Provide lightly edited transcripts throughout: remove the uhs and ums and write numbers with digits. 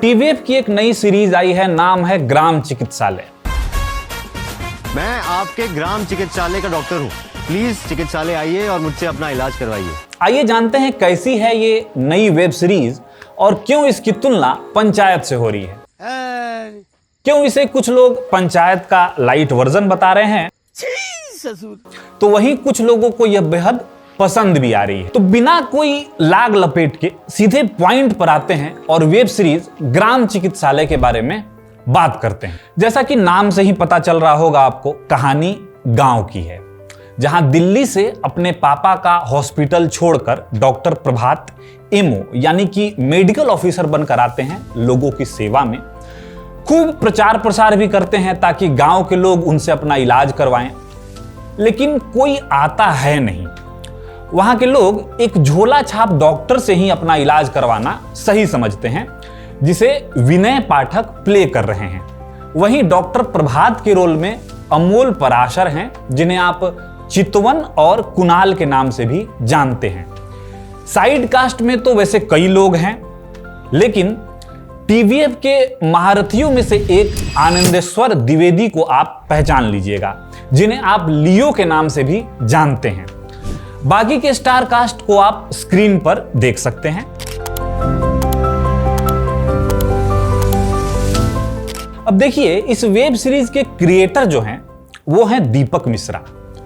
TVF की एक नई सीरीज आई है, नाम है ग्राम चिकित्सालय। मैं आपके ग्राम चिकित्सालय का डॉक्टर हूँ। प्लीज चिकित्सालय आइए और मुझसे अपना इलाज करवाइए। आइए जानते हैं कैसी है ये नई वेब सीरीज और क्यों इसकी तुलना पंचायत से हो रही है। क्यों इसे कुछ लोग पंचायत का लाइट वर्जन बता रहे हैं, तो वहीं कुछ लोगों को यह बेहद पसंद भी आ रही है। तो बिना कोई लाग लपेट के सीधे पॉइंट पर आते हैं और वेब सीरीज ग्राम चिकित्सालय के बारे में बात करते हैं। जैसा कि नाम से ही पता चल रहा होगा आपको, कहानी गांव की है, जहां दिल्ली से अपने पापा का हॉस्पिटल छोड़कर डॉक्टर प्रभात एमओ यानी कि मेडिकल ऑफिसर बनकर आते हैं लोगों की सेवा में। खूब प्रचार प्रसार भी करते हैं ताकि गांव के लोग उनसे अपना इलाज करवाएं, लेकिन कोई आता है नहीं। वहां के लोग एक झोला छाप डॉक्टर से ही अपना इलाज करवाना सही समझते हैं, जिसे विनय पाठक प्ले कर रहे हैं। वहीं डॉक्टर प्रभात के रोल में अमोल पराशर हैं, जिन्हें आप चितवन और कुणाल के नाम से भी जानते हैं। साइड कास्ट में तो वैसे कई लोग हैं, लेकिन टीवीएफ के महारथियों में से एक आनंदेश्वर द्विवेदी को आप पहचान लीजिएगा, जिन्हें आप लियो के नाम से भी जानते हैं। बाकी के स्टार कास्ट को आप स्क्रीन पर देख सकते हैं। अब देखिए, इस वेब सीरीज के क्रिएटर जो हैं वो हैं दीपक मिश्रा,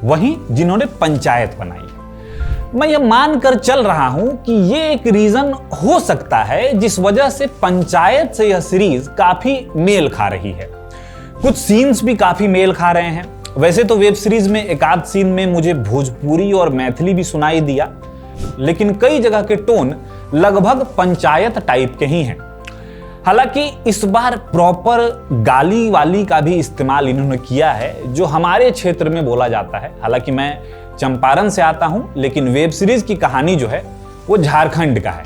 वही जिन्होंने पंचायत बनाई है। मैं ये मानकर चल रहा हूं कि ये एक रीजन हो सकता है जिस वजह से पंचायत से यह सीरीज काफी मेल खा रही है। कुछ सीन्स भी काफी मेल खा रहे हैं। वैसे तो वेब सीरीज में एक आध सीन में मुझे भोजपुरी और मैथिली भी सुनाई दिया, लेकिन कई जगह के टोन लगभग पंचायत टाइप के ही हैं। हालांकि इस बार प्रॉपर गाली वाली का भी इस्तेमाल इन्होंने किया है, जो हमारे क्षेत्र में बोला जाता है। हालांकि मैं चंपारण से आता हूं, लेकिन वेब सीरीज की कहानी जो है वो झारखंड का है।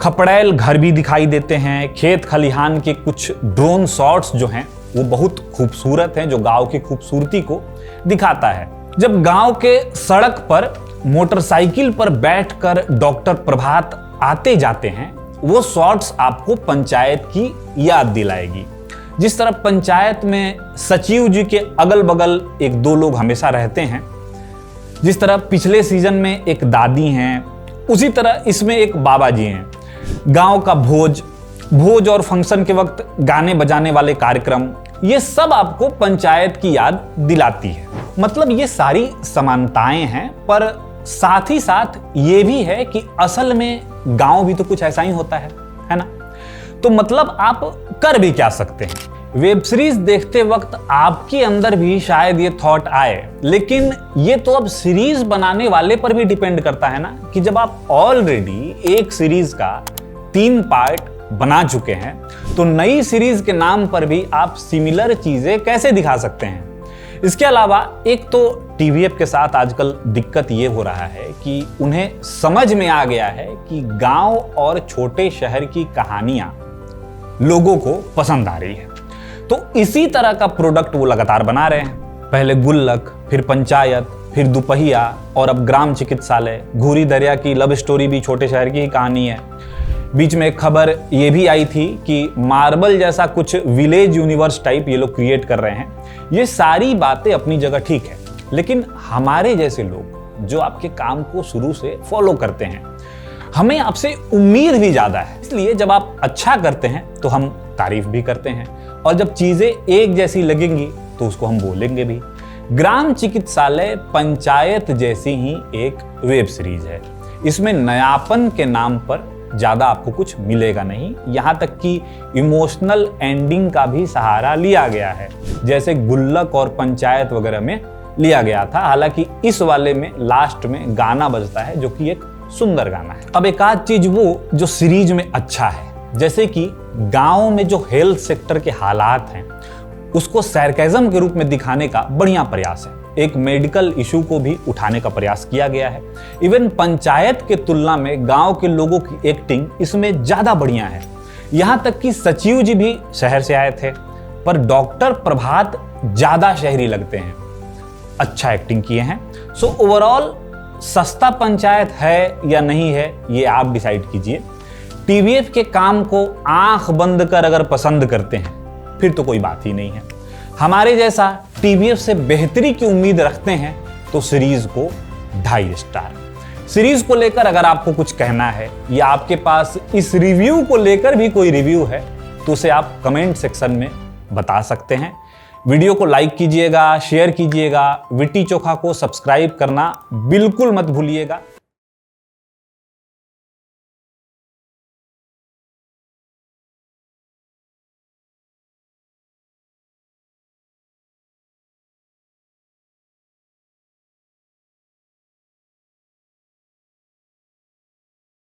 खपड़ैल घर भी दिखाई देते हैं। खेत खलिहान के कुछ ड्रोन शॉट्स जो हैं वो बहुत खूबसूरत हैं, जो गांव की खूबसूरती को दिखाता है। जब गांव के सड़क पर मोटरसाइकिल पर बैठकर डॉक्टर प्रभात आते जाते हैं, वो शॉट्स आपको पंचायत की याद दिलाएगी। जिस तरह पंचायत में सचिव जी के अगल बगल एक दो लोग हमेशा रहते हैं, जिस तरह पिछले सीजन में एक दादी हैं, उसी तरह इसमें एक बाबा जी हैं। गांव का भोज और फंक्शन के वक्त गाने बजाने वाले कार्यक्रम, ये सब आपको पंचायत की याद दिलाती है। मतलब ये सारी समानताएं हैं, पर साथ ही साथ ये भी है कि असल में गांव भी तो कुछ ऐसा ही होता है ना। तो मतलब आप कर भी क्या सकते हैं। वेब सीरीज देखते वक्त आपके अंदर भी शायद ये थॉट आए, लेकिन ये तो अब सीरीज बनाने वाले पर भी डिपेंड करता है ना, कि जब आप ऑलरेडी एक सीरीज का 3 पार्ट बना चुके हैं, तो नई सीरीज के नाम पर भी आप सिमिलर चीजें कैसे दिखा सकते हैं। इसके अलावा एक तो टीवीएफ के साथ आजकल दिक्कत ये हो रहा है कि उन्हें समझ में आ गया है कि गांव और छोटे शहर की कहानियां लोगों को पसंद आ रही है, तो इसी तरह का प्रोडक्ट वो लगातार बना रहे हैं। पहले गुल्लक, फिर पंचायत, फिर दुपहिया और अब ग्राम चिकित्सालय। घूरी दरिया की लव स्टोरी भी छोटे शहर की ही कहानी है। बीच में एक खबर ये भी आई थी कि मार्बल जैसा कुछ विलेज यूनिवर्स टाइप ये लोग क्रिएट कर रहे हैं। ये सारी बातें अपनी जगह ठीक है, लेकिन हमारे जैसे लोग जो आपके काम को शुरू से फॉलो करते हैं, हमें आपसे उम्मीद भी ज्यादा है। इसलिए जब आप अच्छा करते हैं तो हम तारीफ भी करते हैं, और जब चीजें एक जैसी लगेंगी तो उसको हम बोलेंगे भी। ग्राम चिकित्सालय पंचायत जैसी ही एक वेब सीरीज है। इसमें नयापन के नाम पर ज्यादा आपको कुछ मिलेगा नहीं। यहां तक कि इमोशनल एंडिंग का भी सहारा लिया गया है, जैसे गुल्लक और पंचायत वगैरह में लिया गया था। हालांकि इस वाले में लास्ट में गाना बजता है, जो कि एक सुंदर गाना है। अब एक आध चीज वो जो सीरीज में अच्छा है, जैसे कि गांव में जो हेल्थ सेक्टर के हालात हैं उसको सैरकैज़म के रूप में दिखाने का बढ़िया प्रयास है। एक मेडिकल इशू को भी उठाने का प्रयास किया गया है। इवन पंचायत के तुलना में गांव के लोगों की एक्टिंग इसमें ज्यादा बढ़िया है। यहां तक कि सचिव जी भी शहर से आए थे, पर डॉक्टर प्रभात ज्यादा शहरी लगते हैं। अच्छा एक्टिंग किए हैं। सो ओवरऑल सस्ता पंचायत है या नहीं है, ये आप डिसाइड कीजिए। टीवीएफ के काम को आंख बंद कर अगर पसंद करते हैं फिर तो कोई बात ही नहीं है। हमारे जैसा टीवीएफ से बेहतरी की उम्मीद रखते हैं तो सीरीज को 2.5 स्टार। सीरीज को लेकर अगर आपको कुछ कहना है या आपके पास इस रिव्यू को लेकर भी कोई रिव्यू है तो उसे आप कमेंट सेक्शन में बता सकते हैं। वीडियो को लाइक कीजिएगा, शेयर कीजिएगा, विट्टी चोखा को सब्सक्राइब करना बिल्कुल मत भूलिएगा।